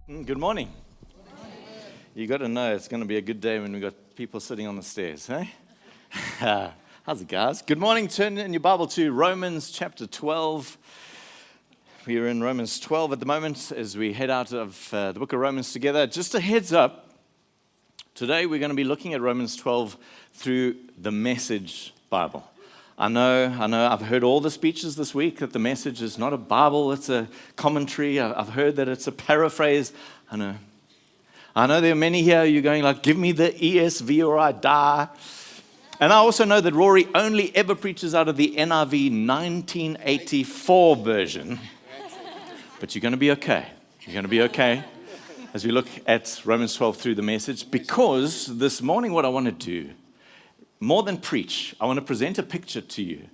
Good morning. You got to know it's going to be a good day when we got people sitting on the stairs, hey? How's it, guys? Good morning. Turn in your Bible to Romans chapter 12. We are in Romans 12 at the moment as we head out of the book of Romans together. Just a heads up, today we're going to be looking at Romans 12 through the Message Bible. I know, I've heard all the speeches this week that the Message is not a Bible, it's a commentary. I've heard that it's a paraphrase. I know there are many here, you're going like, give me the ESV or I die. And I also know that Rory only ever preaches out of the NIV 1984 version. But you're going to be okay. You're going to be okay as we look at Romans 12 through the Message, because this morning what I want to do, more than preach, I want to present a picture to you.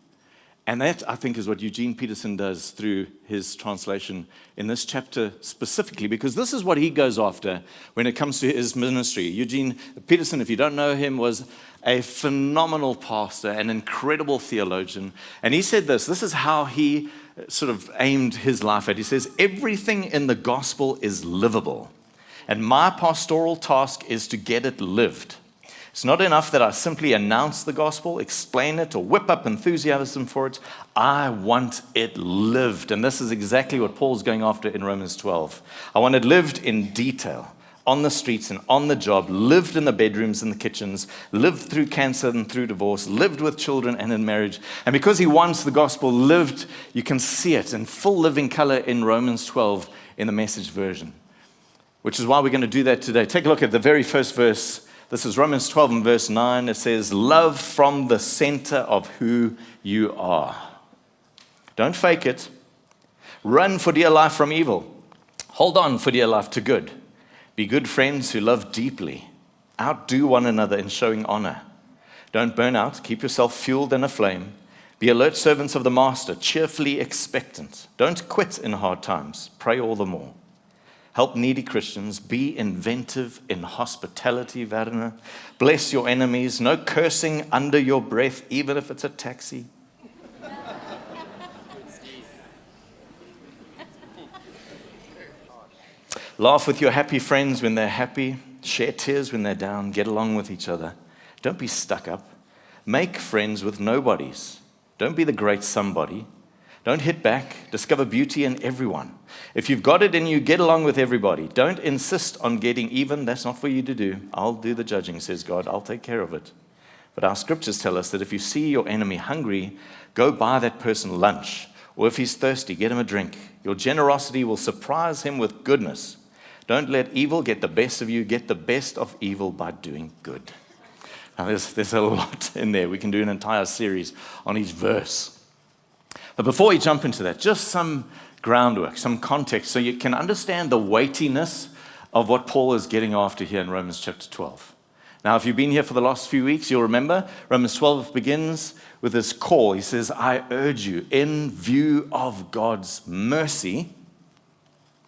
And that, I think, is what Eugene Peterson does through his translation in this chapter specifically, because this is what he goes after when it comes to his ministry. Eugene Peterson, if you don't know him, was a phenomenal pastor, an incredible theologian. And he said this is how he sort of aimed his life at. He says, everything in the gospel is livable. And my pastoral task is to get it lived. It's not enough that I simply announce the gospel, explain it, or whip up enthusiasm for it. I want it lived. And this is exactly what Paul's going after in Romans 12. I want it lived in detail, on the streets and on the job, lived in the bedrooms and the kitchens, lived through cancer and through divorce, lived with children and in marriage. And because he wants the gospel lived, you can see it in full living color in Romans 12 in the Message version, which is why we're going to do that today. Take a look at the very first verse. This is Romans 12 and verse 9. It says, love from the center of who you are. Don't fake it. Run for dear life from evil. Hold on for dear life to good. Be good friends who love deeply. Outdo one another in showing honor. Don't burn out. Keep yourself fueled and aflame. Be alert servants of the master, cheerfully expectant. Don't quit in hard times. Pray all the more. Help needy Christians. Be inventive in hospitality, Werner. Bless your enemies. No cursing under your breath, even if it's a taxi. Laugh with your happy friends when they're happy. Share tears when they're down. Get along with each other. Don't be stuck up. Make friends with nobodies. Don't be the great somebody. Don't hit back. Discover beauty in everyone. If you've got it in you, get along with everybody. Don't insist on getting even. That's not for you to do. I'll do the judging, says God. I'll take care of it. But our scriptures tell us that if you see your enemy hungry, go buy that person lunch. Or if he's thirsty, get him a drink. Your generosity will surprise him with goodness. Don't let evil get the best of you. Get the best of evil by doing good. Now, there's a lot in there. We can do an entire series on each verse. But before we jump into that, just some groundwork, some context, so you can understand the weightiness of what Paul is getting after here in Romans chapter 12. Now, if you've been here for the last few weeks, you'll remember Romans 12 begins with this call. He says, I urge you, in view of God's mercy.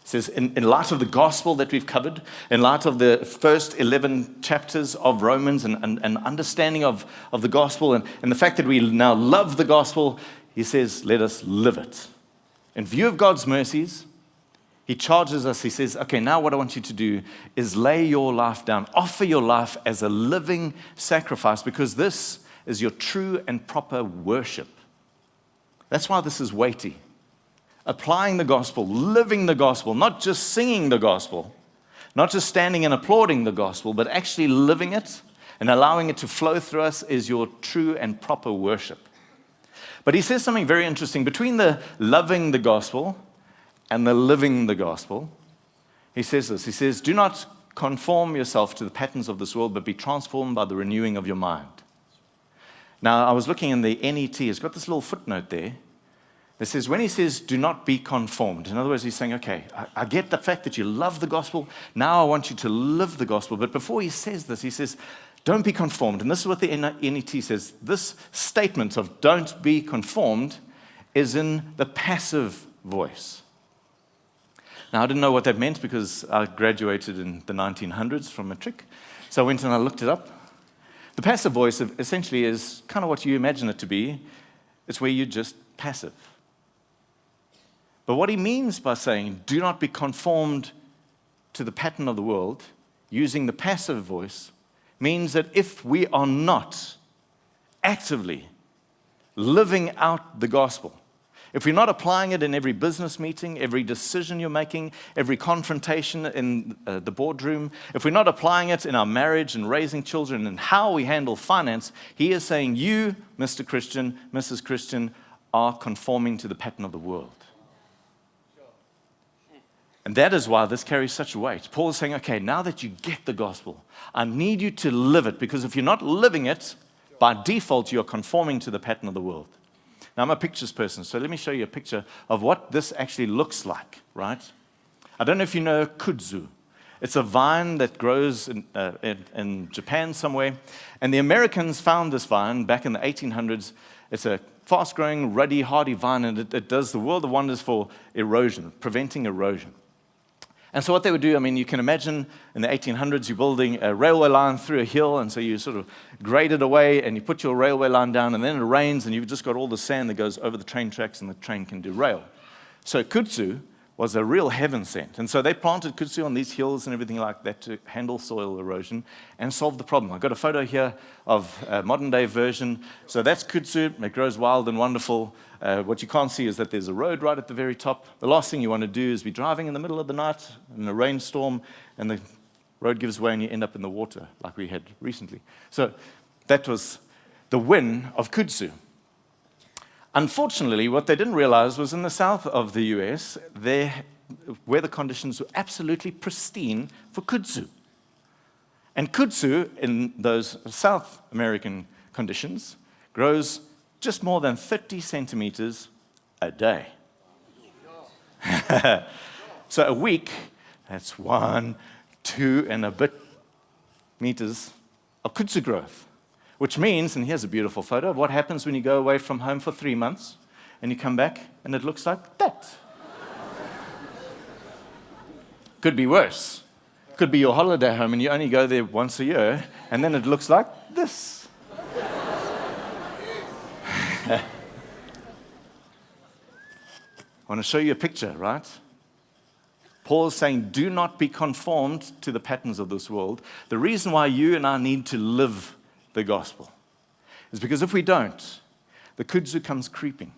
He says, in light of the gospel that we've covered, in light of the first 11 chapters of Romans and understanding of the gospel and the fact that we now love the gospel, he says, let us live it. In view of God's mercies, he charges us, he says, okay, now what I want you to do is lay your life down, offer your life as a living sacrifice, because this is your true and proper worship. That's why this is weighty. Applying the gospel, living the gospel, not just singing the gospel, not just standing and applauding the gospel, but actually living it and allowing it to flow through us is your true and proper worship. But he says something very interesting. Between the loving the gospel and the living the gospel, he says this. He says, do not conform yourself to the patterns of this world, but be transformed by the renewing of your mind. Now, I was looking in the NET. It's got this little footnote there that says, when he says, do not be conformed, in other words, he's saying, okay, I get the fact that you love the gospel. Now I want you to live the gospel. But before he says this, he says, don't be conformed. And this is what the NET says. This statement of don't be conformed is in the passive voice. Now, I didn't know what that meant because I graduated in the 1900s from matric. So I went and I looked it up. The passive voice essentially is kind of what you imagine it to be. It's where you're just passive. But what he means by saying, do not be conformed to to the pattern of the world, using the passive voice, means that if we are not actively living out the gospel, if we're not applying it in every business meeting, every decision you're making, every confrontation in the boardroom, if we're not applying it in our marriage and raising children and how we handle finance, he is saying, you, Mr. Christian, Mrs. Christian, are conforming to the pattern of the world. And that is why this carries such weight. Paul is saying, okay, now that you get the gospel, I need you to live it, because if you're not living it, by default, you're conforming to the pattern of the world. Now, I'm a pictures person, so let me show you a picture of what this actually looks like, right? I don't know if you know kudzu. It's a vine that grows in Japan somewhere, and the Americans found this vine back in the 1800s. It's a fast-growing, ruddy, hardy vine, and it does the world of wonders for erosion, preventing erosion. And so what they would do, I mean, you can imagine in the 1800s, you're building a railway line through a hill, and so you sort of grade it away, and you put your railway line down, and then it rains, and you've just got all the sand that goes over the train tracks, and the train can derail. So kudzu was a real heaven sent. And so they planted kudzu on these hills and everything like that to handle soil erosion and solve the problem. I've got a photo here of a modern-day version. So that's kudzu. It grows wild and wonderful. What you can't see is that there's a road right at the very top. The last thing you want to do is be driving in the middle of the night in a rainstorm, and the road gives way and you end up in the water like we had recently. So that was the win of kudzu. Unfortunately, what they didn't realize was in the south of the US, where the conditions were absolutely pristine for kudzu. And kudzu, in those South American conditions, grows just more than 30 centimeters a day. So a week, that's 1, 2 and a bit meters of kudzu growth. Which means, and here's a beautiful photo of what happens when you go away from home for 3 months and you come back and it looks like that. Could be worse. Could be your holiday home and you only go there once a year and then it looks like this. I want to show you a picture, right? Paul is saying, do not be conformed to the patterns of this world. The reason why you and I need to live the gospel is because if we don't, the kudzu comes creeping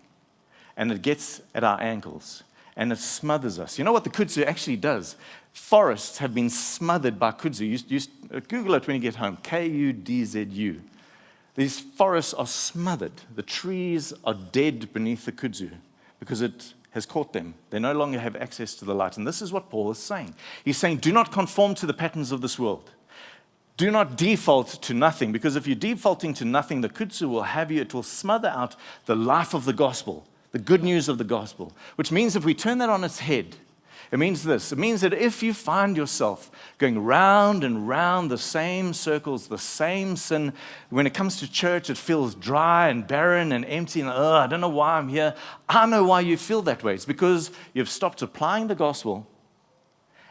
and it gets at our ankles and it smothers us. You know what the kudzu actually does? Forests have been smothered by kudzu. You Google it when you get home, Kudzu. These forests are smothered. The trees are dead beneath the kudzu because it has caught them. They no longer have access to the light. And this is what Paul is saying. He's saying, do not conform to the patterns of this world. Do not default to nothing, because if you're defaulting to nothing, the kudzu will have you. It will smother out the life of the gospel, the good news of the gospel, which means if we turn that on its head, it means this. It means that if you find yourself going round and round the same circles, the same sin, when it comes to church, it feels dry and barren and empty, and I don't know why I'm here. I know why you feel that way. It's because you've stopped applying the gospel,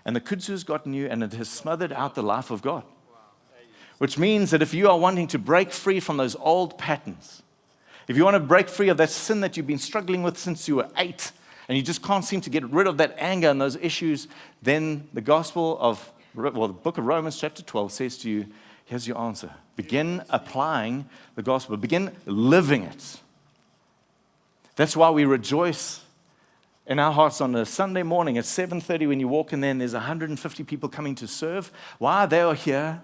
and the kudzu has gotten you, and it has smothered out the life of God. Which means that if you are wanting to break free from those old patterns, if you want to break free of that sin that you've been struggling with since you were 8, and you just can't seem to get rid of that anger and those issues, then the the book of Romans chapter 12 says to you, here's your answer. Begin applying the gospel. Begin living it. That's why we rejoice in our hearts on a Sunday morning at 7:30 when you walk in there and there's 150 people coming to serve. Why? They are here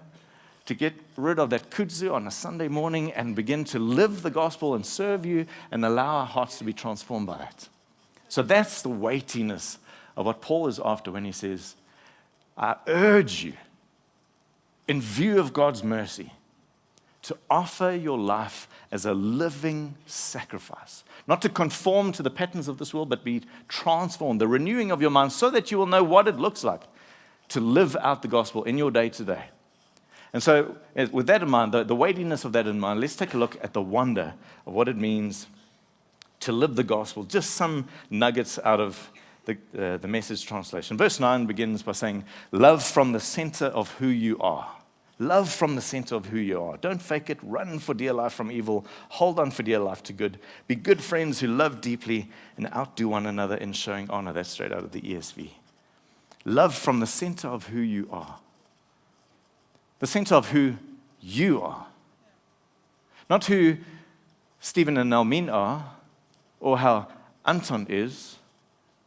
to get rid of that kudzu on a Sunday morning and begin to live the gospel and serve you and allow our hearts to be transformed by it. So that's the weightiness of what Paul is after when he says, I urge you, in view of God's mercy, to offer your life as a living sacrifice. Not to conform to the patterns of this world, but be transformed, the renewing of your mind, so that you will know what it looks like to live out the gospel in your day-to-day. And so with that in mind, the weightiness of that in mind, let's take a look at the wonder of what it means to live the gospel. Just some nuggets out of the Message translation. Verse 9 begins by saying, love from the center of who you are. Love from the center of who you are. Don't fake it. Run for dear life from evil. Hold on for dear life to good. Be good friends who love deeply and outdo one another in showing honor. That's straight out of the ESV. Love from the center of who you are. The center of who you are. Not who Stephen and Nelmin are, or how Anton is,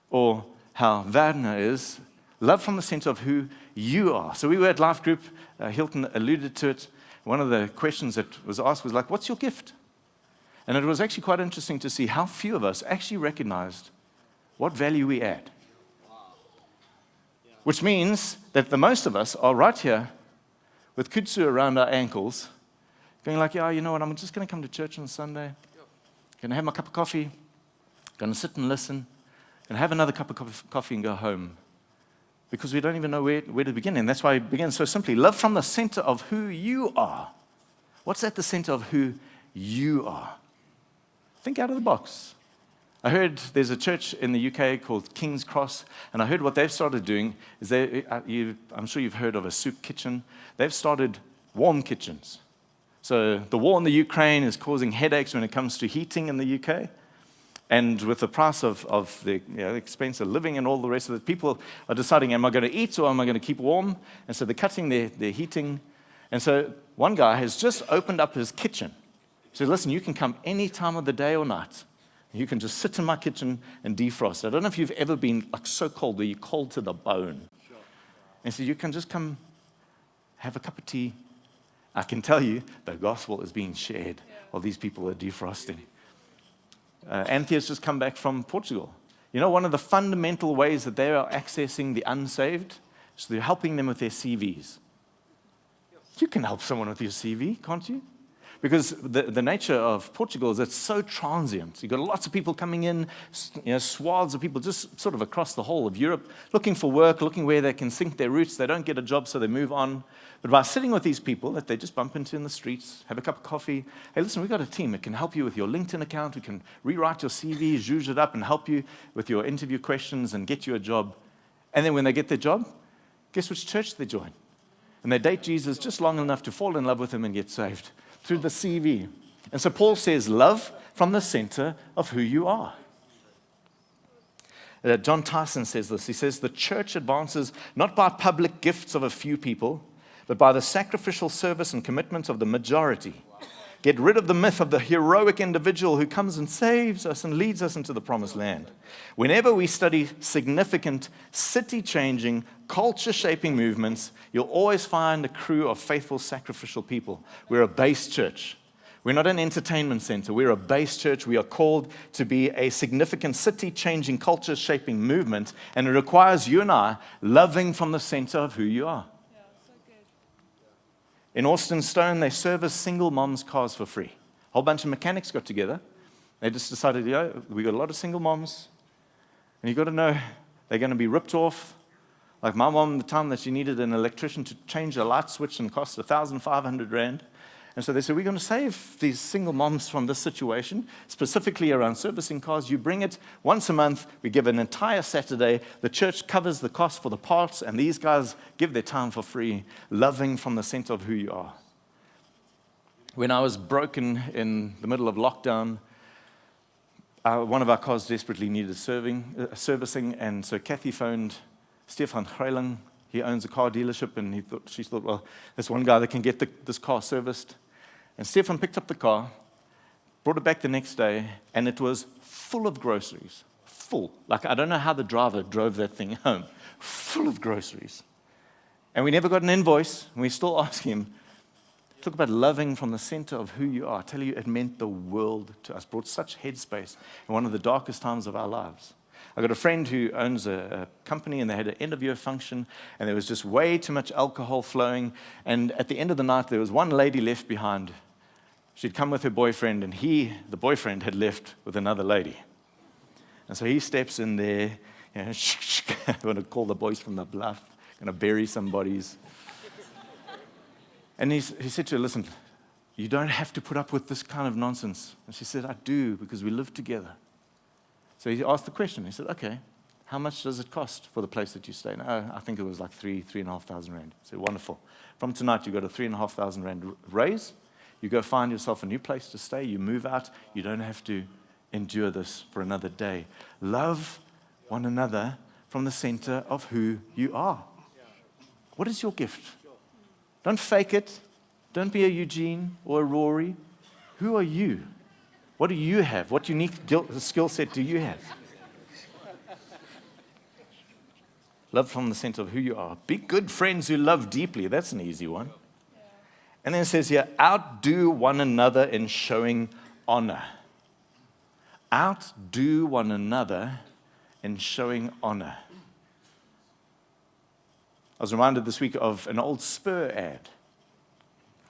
or how Werner is. Love from the center of who you are. So we were at Life Group. Hilton alluded to it. One of the questions that was asked was like, what's your gift? And it was actually quite interesting to see how few of us actually recognized what value we add. Which means that the most of us are right here with kudzu around our ankles, going like, yeah, you know what, I'm just going to come to church on Sunday, going to have my cup of coffee, going to sit and listen, and have another cup of coffee and go home. Because we don't even know where to begin. And that's why it begins so simply. Love from the center of who you are. What's at the center of who you are? Think out of the box. I heard there's a church in the UK called King's Cross, and I heard what they've started doing is I'm sure you've heard of a soup kitchen. They've started warm kitchens. So the war in the Ukraine is causing headaches when it comes to heating in the UK. And with the price of the expense of living and all the rest of it, people are deciding, am I going to eat or am I going to keep warm? And so they're cutting their heating. And so one guy has just opened up his kitchen. He said, listen, you can come any time of the day or night. You can just sit in my kitchen and defrost. I don't know if you've ever been like so cold where you're cold to the bone. And so you can just come have a cup of tea. I can tell you the gospel is being shared while these people are defrosting. Anthea's just come back from Portugal. You know, one of the fundamental ways that they are accessing the unsaved is they're helping them with their CVs. You can help someone with your CV, can't you? Because the nature of Portugal is it's so transient. You've got lots of people coming in, swaths of people just sort of across the whole of Europe, looking for work, looking where they can sink their roots. They don't get a job, so they move on. But by sitting with these people that they just bump into in the streets, have a cup of coffee, hey, listen, we've got a team that can help you with your LinkedIn account. We can rewrite your CV, zhuzh it up, and help you with your interview questions and get you a job. And then when they get their job, guess which church they join? And they date Jesus just long enough to fall in love with him and get saved through the CV. And so Paul says, love from the center of who you are. John Tyson says this. He says, the church advances not by public gifts of a few people, but by the sacrificial service and commitment of the majority. Get rid of the myth of the heroic individual who comes and saves us and leads us into the promised land. Whenever we study significant, city-changing, culture-shaping movements, you'll always find a crew of faithful, sacrificial people. We're a base church. We're not an entertainment center. We're a base church. We are called to be a significant, city-changing, culture-shaping movement, and it requires you and I loving from the center of who you are. In Austin Stone, they service single moms' cars for free. A whole bunch of mechanics got together. They just decided, we got a lot of single moms, and you got to know they're going to be ripped off. Like my mom, the time that she needed an electrician to change a light switch and cost 1,500 rand. And so they said, we're going to save these single moms from this situation, specifically around servicing cars. You bring it once a month. We give an entire Saturday. The church covers the cost for the parts, and these guys give their time for free, loving from the center of who you are. When I was broken in the middle of lockdown, one of our cars desperately needed servicing, and so Kathy phoned Stefan Hreiling. He owns a car dealership, and she thought, well, there's one guy that can get this car serviced. And Stefan picked up the car, brought it back the next day, and it was full of groceries. Full. Like, I don't know how the driver drove that thing home. Full of groceries. And we never got an invoice, and we still ask him. Talk about loving from the center of who you are. I tell you, it meant the world to us. Brought such headspace in one of the darkest times of our lives. I got a friend who owns a company, and they had an end-of-year function, and there was just way too much alcohol flowing. And at the end of the night, there was one lady left behind. She'd come with her boyfriend, and the boyfriend, had left with another lady. And so he steps in there, I'm going to call the boys from the bluff, going to bury some bodies. And he said to her, listen, you don't have to put up with this kind of nonsense. And she said, I do, because we live together. So he asked the question. He said, okay, how much does it cost for the place that you stay in? Oh, I think it was like 3,500 rand. I said, wonderful. From tonight, you got a 3,500 rand raise. You go find yourself a new place to stay. You move out. You don't have to endure this for another day. Love one another from the center of who you are. What is your gift? Don't fake it. Don't be a Eugene or a Rory. Who are you? What do you have? What unique skill set do you have? Love from the center of who you are. Be good friends who love deeply. That's an easy one. And then it says here, outdo one another in showing honor. Outdo one another in showing honor. I was reminded this week of an old Spur ad.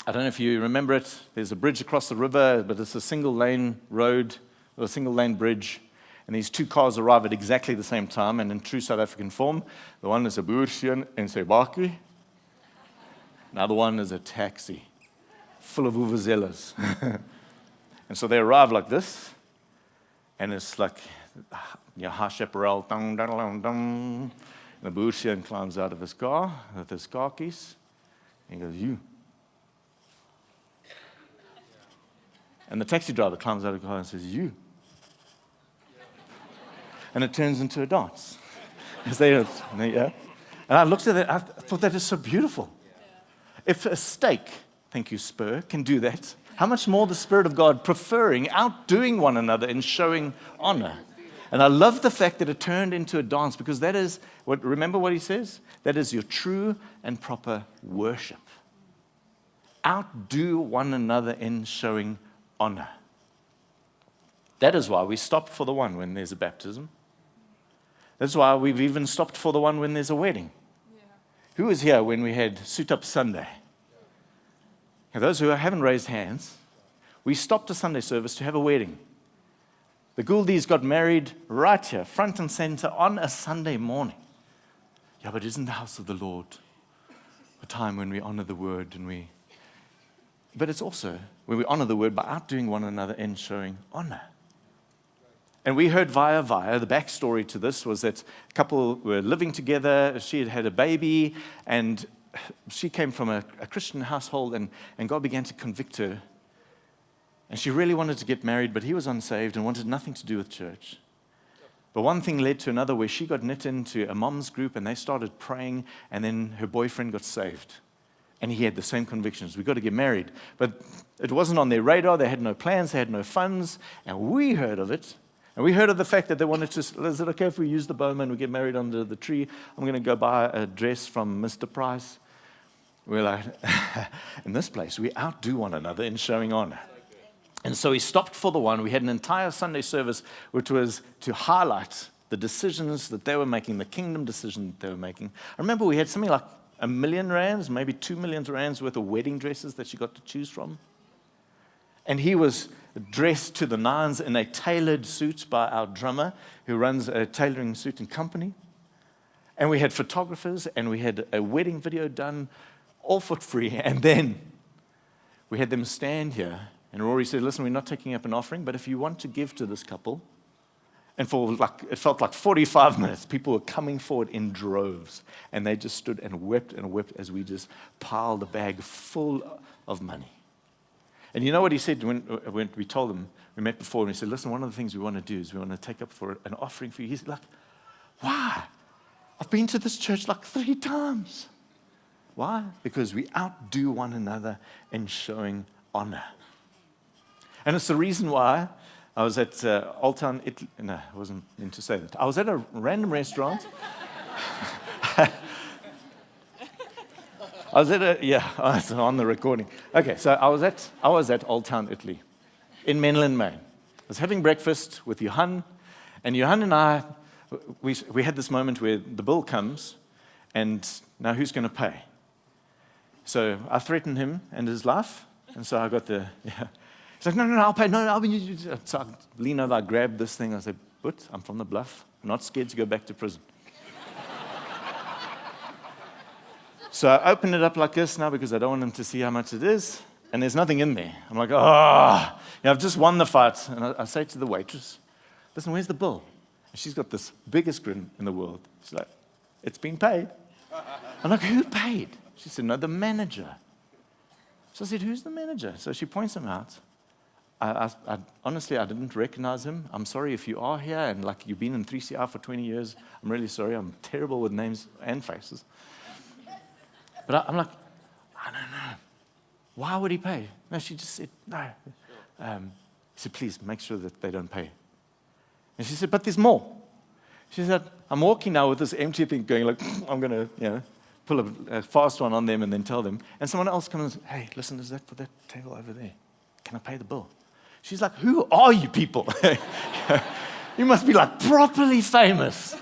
I don't know if you remember it. There's a bridge across the river, but it's a single-lane road or a single-lane bridge. And these two cars arrive at exactly the same time. And in true South African form, the one is a boerseun en sy bakkie. Another one is a taxi full of vuvuzelas. And so they arrive like this. And it's like, high chaparral, dong, dong, dong, dong. The boerseun climbs out of his car with his car keys. And he goes, you. And the taxi driver climbs out of the car and says, you. And it turns into a dance. And I looked at it, I thought that is so beautiful. If a steak, thank you, Spur, can do that, how much more the Spirit of God preferring, outdoing one another in showing honor. And I love the fact that it turned into a dance, because that is, remember what he says? That is your true and proper worship. Outdo one another in showing honor. That is why we stop for the one when there's a baptism. That's why we've even stopped for the one when there's a wedding. Yeah. Who was here when we had Suit Up Sunday? And those who haven't raised hands, we stopped a Sunday service to have a wedding. The Gouldies got married right here, front and center, on a Sunday morning. Yeah, but isn't the house of the Lord a time when we honor the word But it's also when we honor the word by outdoing one another and showing honor. And we heard via, the backstory to this was that a couple were living together, she had had a baby, and she came from a Christian household, and God began to convict her. And she really wanted to get married, but he was unsaved and wanted nothing to do with church. But one thing led to another, where she got knit into a mom's group, and they started praying, and then her boyfriend got saved. And he had the same convictions. We've got to get married. But it wasn't on their radar. They had no plans. They had no funds. And we heard of it. And we heard of the fact that they wanted to, is it okay if we use the bowman, we get married under the tree? I'm going to go buy a dress from Mr. Price. We're like, in this place, we outdo one another in showing honor. And so we stopped for the one. We had an entire Sunday service, which was to highlight the decisions that they were making, the kingdom decision that they were making. I remember we had something like R1 million, maybe 2 million rands worth of wedding dresses that she got to choose from. And he was dressed to the nines in a tailored suit by our drummer, who runs a tailoring suit and company. And we had photographers, and we had a wedding video done, all for free. And then we had them stand here, and Rory said, listen, we're not taking up an offering, but if you want to give to this couple, and it felt like 45 minutes, people were coming forward in droves, and they just stood and wept as we just piled a bag full of money. And you know what he said when we told him, we met before, and he said, listen, one of the things we want to do is we want to take up for an offering for you. He's like, why? I've been to this church like 3 times. Why? Because we outdo one another in showing honor. And it's the reason why I was at Old Town Italy. No, I wasn't meant to say that. I was at a random restaurant. I was it's on the recording. Okay, so I was at Old Town Italy in Menlyn, Maine. I was having breakfast with Johan, and Johan and I, we had this moment where the bill comes, and now who's going to pay? So I threatened him and his life, and so I got He's like, no, I'll pay. No, I'll be. So I lean over, I grab this thing, I said, but I'm from the Bluff. I'm not scared to go back to prison. So I open it up like this now because I don't want him to see how much it is, and there's nothing in there. I'm like, I've just won the fight. And I say to the waitress, listen, where's the bill? And she's got this biggest grin in the world. She's like, it's been paid. I'm like, who paid? She said, no, the manager. So I said, who's the manager? So she points him out. honestly, I didn't recognize him. I'm sorry if you are here and like you've been in 3CR for 20 years. I'm really sorry. I'm terrible with names and faces. But I'm like, I don't know. Why would he pay? No, she just said, no. He said, please make sure that they don't pay. And she said, but there's more. She said, I'm walking now with this empty thing going like, I'm going to, pull a fast one on them and then tell them. And someone else comes and says, hey, listen, is that for that table over there? Can I pay the bill? She's like, who are you people? You must be like properly famous.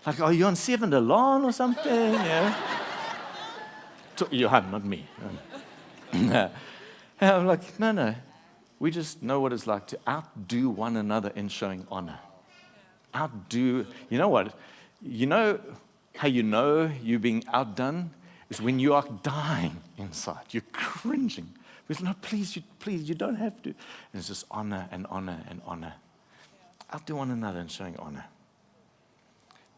Like, are you on 7 Alarm or something? Yeah. Johan, not me. And I'm like, no. We just know what it's like to outdo one another in showing honor. Outdo. You know what? You know how you know you're being outdone? Is when you are dying inside. You're cringing. Because, no, please, you don't have to. And it's just honor and honor and honor. Outdo one another in showing honor.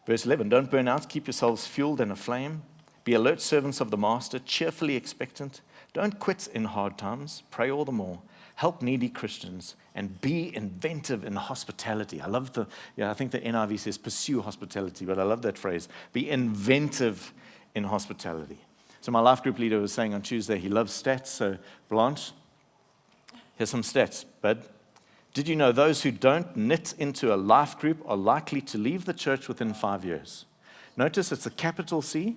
Verse 11, don't burn out. Keep yourselves fueled and aflame. Be alert servants of the master, cheerfully expectant. Don't quit in hard times. Pray all the more. Help needy Christians and be inventive in hospitality. I love I think the NIV says pursue hospitality, but I love that phrase. Be inventive in hospitality. So my life group leader was saying on Tuesday he loves stats. So Blanche, here's some stats, bud. Did you know those who don't knit into a life group are likely to leave the church within 5 years? Notice it's a capital C.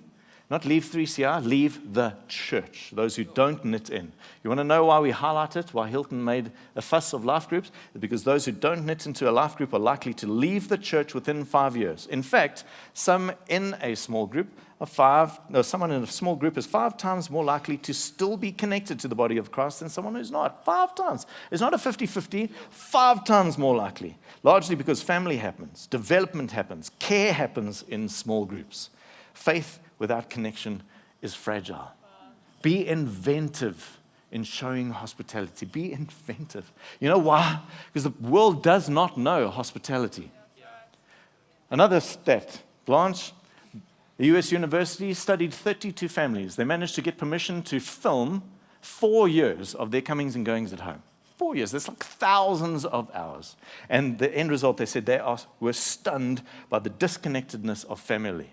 Not leave 3CR, leave the church, those who don't knit in. You want to know why we highlight it, why Hilton made a fuss of life groups? Because those who don't knit into a life group are likely to leave the church within 5 years. In fact, someone in a small group is 5 times more likely to still be connected to the body of Christ than someone who's not. 5 times. It's not a 50-50, 5 times more likely. Largely because family happens, development happens, care happens in small groups. Faith without connection is fragile. Be inventive in showing hospitality. Be inventive. You know why? Because the world does not know hospitality. Another stat. Blanche, the US university studied 32 families. They managed to get permission to film 4 years of their comings and goings at home. 4 years. That's like thousands of hours. And the end result, they said were stunned by the disconnectedness of family.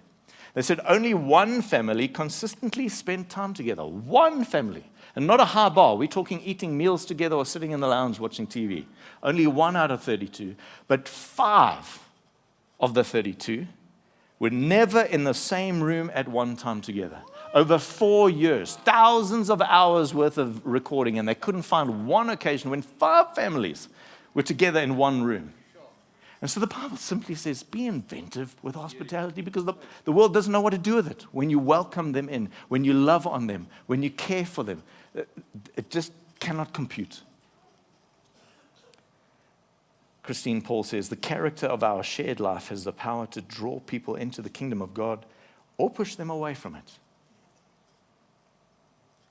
They said only one family consistently spent time together. One family. And not a high bar. We're talking eating meals together or sitting in the lounge watching TV. Only 1 out of 32. But 5 of the 32 were never in the same room at one time together. Over 4 years, thousands of hours worth of recording, and they couldn't find one occasion when 5 families were together in one room. And so the Bible simply says, be inventive with hospitality, because the world doesn't know what to do with it. When you welcome them in, when you love on them, when you care for them, it just cannot compute. Christine Paul says, the character of our shared life has the power to draw people into the kingdom of God or push them away from it.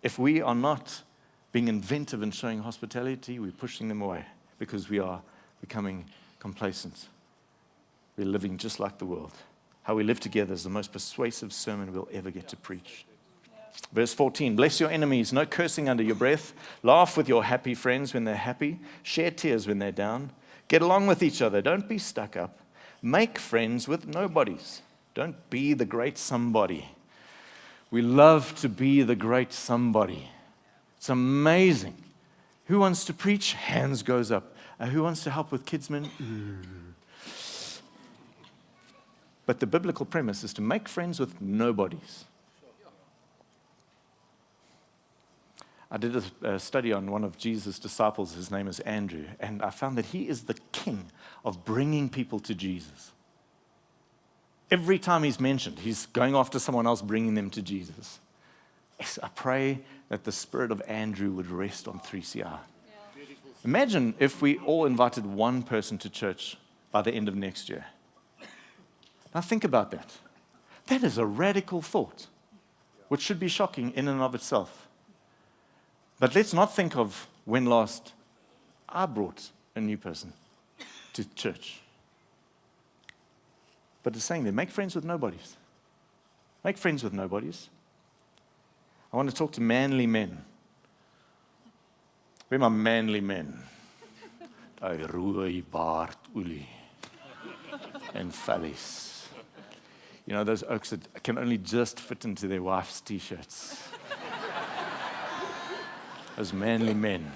If we are not being inventive and showing hospitality, we're pushing them away because we are becoming complacent. We're living just like the world. How we live together is the most persuasive sermon we'll ever get to preach. Verse 14, bless your enemies, no cursing under your breath. Laugh with your happy friends when they're happy. Share tears when they're down. Get along with each other. Don't be stuck up. Make friends with nobodies. Don't be the great somebody. We love to be the great somebody. It's amazing. Who wants to preach? Hands goes up. Who wants to help with kidsmen? But the biblical premise is to make friends with nobodies. I did a study on one of Jesus' disciples. His name is Andrew. And I found that he is the king of bringing people to Jesus. Every time he's mentioned, he's going after someone else, bringing them to Jesus. Yes, I pray that the spirit of Andrew would rest on 3CR. Imagine if we all invited one person to church by the end of next year. Now think about that. That is a radical thought, which should be shocking in and of itself. But let's not think of when last I brought a new person to church. But it's saying there, make friends with nobodies. Make friends with nobodies. I want to talk to manly men. Where are my manly men? Daai rooi baard, olie, and valleys. You know, those oaks that can only just fit into their wife's t-shirts. Those manly men.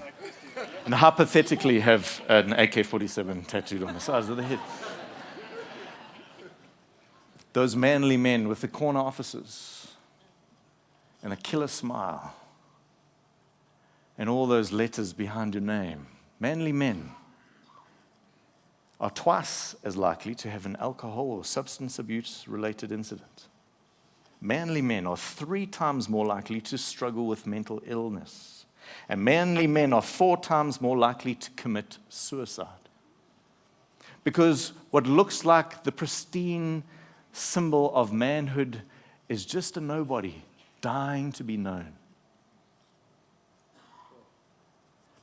And hypothetically have an AK-47 tattooed on the sides of the head. Those manly men with the corner offices and a killer smile and all those letters behind your name. Manly men are twice as likely to have an alcohol or substance abuse-related incident. Manly men are 3 times more likely to struggle with mental illness. And manly men are 4 times more likely to commit suicide. Because what looks like the pristine symbol of manhood is just a nobody dying to be known.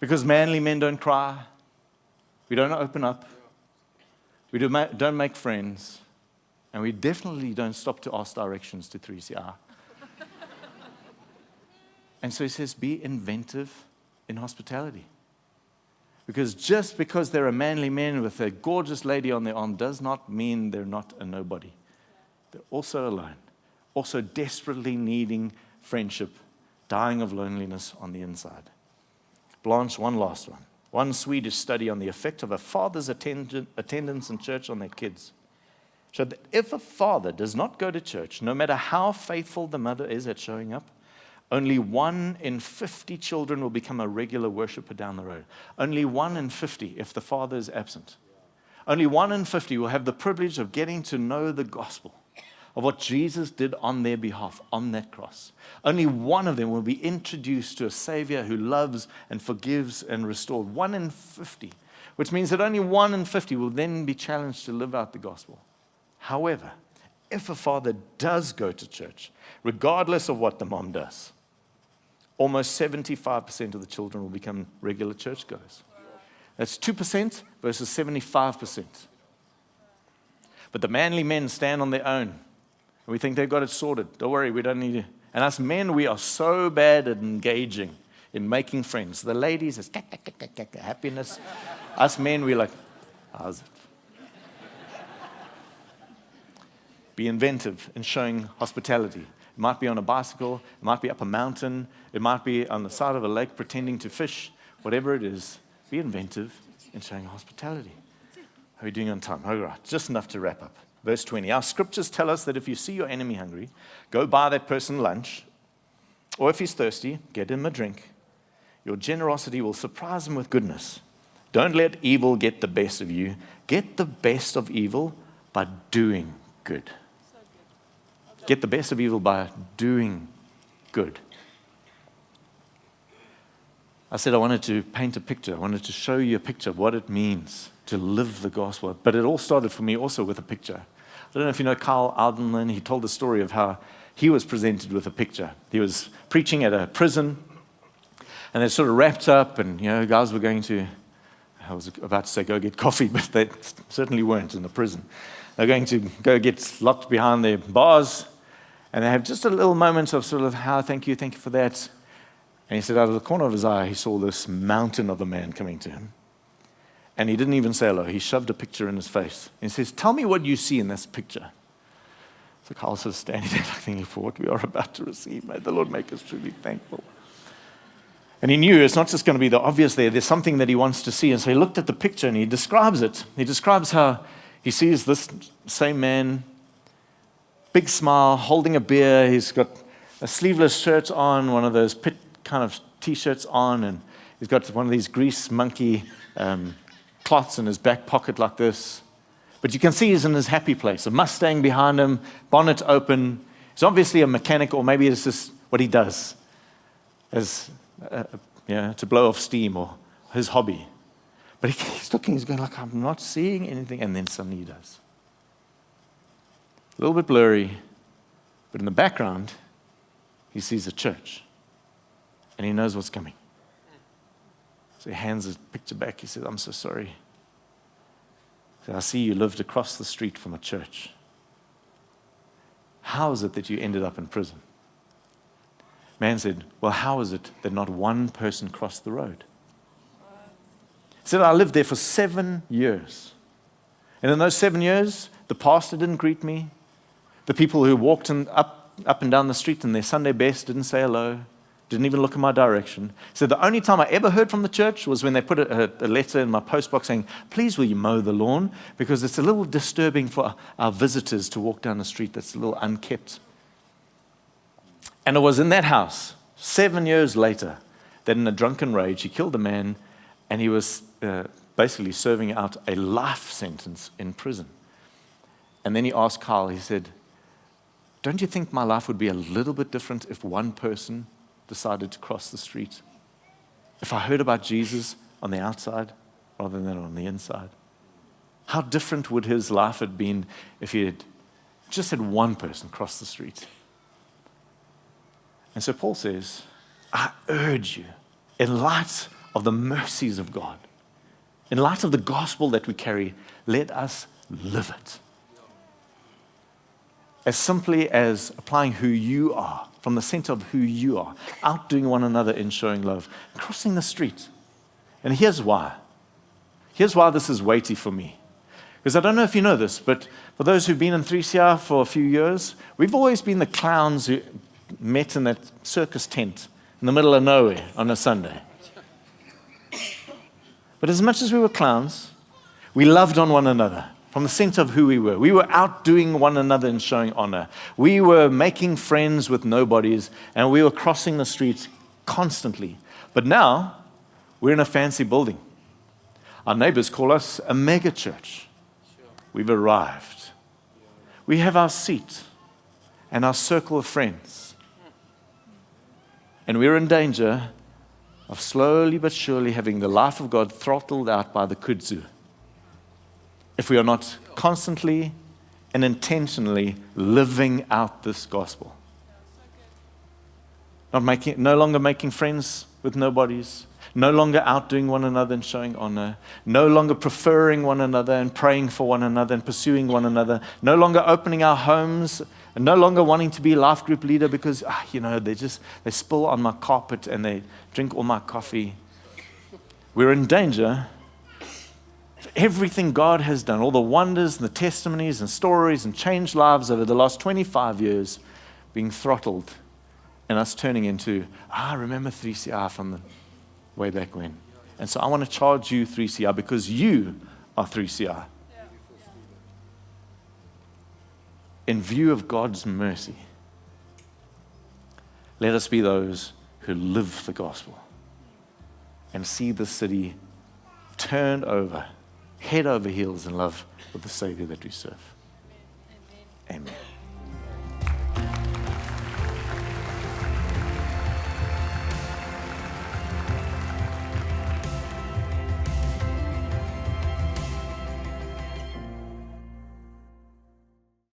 Because manly men don't cry, we don't open up, we don't make friends, and we definitely don't stop to ask directions to 3CR. And so he says, be inventive in hospitality. Because just because they're a manly man with a gorgeous lady on their arm does not mean they're not a nobody. They're also alone, also desperately needing friendship, dying of loneliness on the inside. Blanche, one last one. One Swedish study on the effect of a father's attendance in church on their kids showed that if a father does not go to church, no matter how faithful the mother is at showing up, only 1 in 50 children will become a regular worshiper down the road. Only 1 in 50 if the father is absent. Only 1 in 50 will have the privilege of getting to know the gospel of what Jesus did on their behalf on that cross. Only 1 of them will be introduced to a Savior who loves and forgives and restores. 1 in 50, which means that only 1 in 50 will then be challenged to live out the gospel. However, if a father does go to church, regardless of what the mom does, almost 75% of the children will become regular churchgoers. That's 2% versus 75%. But the manly men stand on their own. We think they've got it sorted. Don't worry, we don't need it. And us men, we are so bad at engaging in making friends. The ladies, it's happiness. Us men, we're like, how's it? Be inventive in showing hospitality. It might be on a bicycle. It might be up a mountain. It might be on the side of a lake pretending to fish. Whatever it is, be inventive in showing hospitality. How are we doing on time? All right, just enough to wrap up. Verse 20, our scriptures tell us that if you see your enemy hungry, go buy that person lunch, or if he's thirsty, get him a drink. Your generosity will surprise him with goodness. Don't let evil get the best of you. Get the best of evil by doing good. Get the best of evil by doing good. I said I wanted to paint a picture. I wanted to show you a picture of what it means to live the gospel. But it all started for me also with a picture. I don't know if you know Carl Outdoing. He told the story of how he was presented with a picture. He was preaching at a prison, and it sort of wrapped up, and guys were going to, I was about to say go get coffee, but they certainly weren't in the prison. They're going to go get locked behind their bars, and they have just a little moment of sort of how, thank you for that. And he said out of the corner of his eye, he saw this mountain of a man coming to him. And he didn't even say hello. He shoved a picture in his face. And he says, tell me what you see in this picture. So Carl's just standing there thinking, for what we are about to receive, may the Lord make us truly thankful. And he knew it's not just going to be the obvious there. There's something that he wants to see. And so he looked at the picture and he describes it. He describes how he sees this same man, big smile, holding a beer. He's got a sleeveless shirt on, one of those pit kind of T-shirts on, and he's got one of these grease monkey cloths in his back pocket like this. But you can see he's in his happy place. A Mustang behind him, bonnet open. He's obviously a mechanic, or maybe it's just what he does as to blow off steam, or his hobby. But he's looking, he's going like, I'm not seeing anything, and then suddenly he does. A little bit blurry, but in the background, he sees a church. And he knows what's coming. So he hands his picture back. He says, I'm so sorry. He said, I see you lived across the street from a church. How is it that you ended up in prison? Man said, well, how is it that not one person crossed the road? He said, I lived there for 7 years. And in those 7 years, the pastor didn't greet me. The people who walked up and down the street in their Sunday best didn't say hello, didn't even look in my direction. So the only time I ever heard from the church was when they put a letter in my postbox saying, please will you mow the lawn? Because it's a little disturbing for our visitors to walk down the street that's a little unkept. And it was in that house, 7 years later, that in a drunken rage, he killed a man, and he was basically serving out a life sentence in prison. And then he asked Kyle, he said, don't you think my life would be a little bit different if one person decided to cross the street? If I heard about Jesus on the outside rather than on the inside? How different would his life have been if he had just had one person cross the street? And so Paul says, I urge you, in light of the mercies of God, in light of the gospel that we carry, let us live it. As simply as applying who you are, from the center of who you are, outdoing one another in showing love, crossing the street. And here's why. Here's why this is weighty for me. Because I don't know if you know this, but for those who've been in 3CR for a few years, we've always been the clowns who met in that circus tent in the middle of nowhere on a Sunday. But as much as we were clowns, we loved on one another. From the center of who we were outdoing one another in showing honor. We were making friends with nobodies, and we were crossing the streets constantly. But now, we're in a fancy building. Our neighbors call us a mega church. We've arrived. We have our seat and our circle of friends. And we're in danger of slowly but surely having the life of God throttled out by the kudzu, if we are not constantly and intentionally living out this gospel. No longer making friends with nobodies, no longer outdoing one another and showing honor, no longer preferring one another and praying for one another and pursuing one another, no longer opening our homes, and no longer wanting to be a life group leader because, they spill on my carpet and they drink all my coffee. We're in danger. Everything God has done, all the wonders and the testimonies and stories and changed lives over the last 25 years being throttled and us turning into, remember 3CR from the way back when. And so I want to charge you 3CR because you are 3CR. In view of God's mercy, let us be those who live the gospel and see the city turned over, head over heels in love with the Savior that we serve. Amen.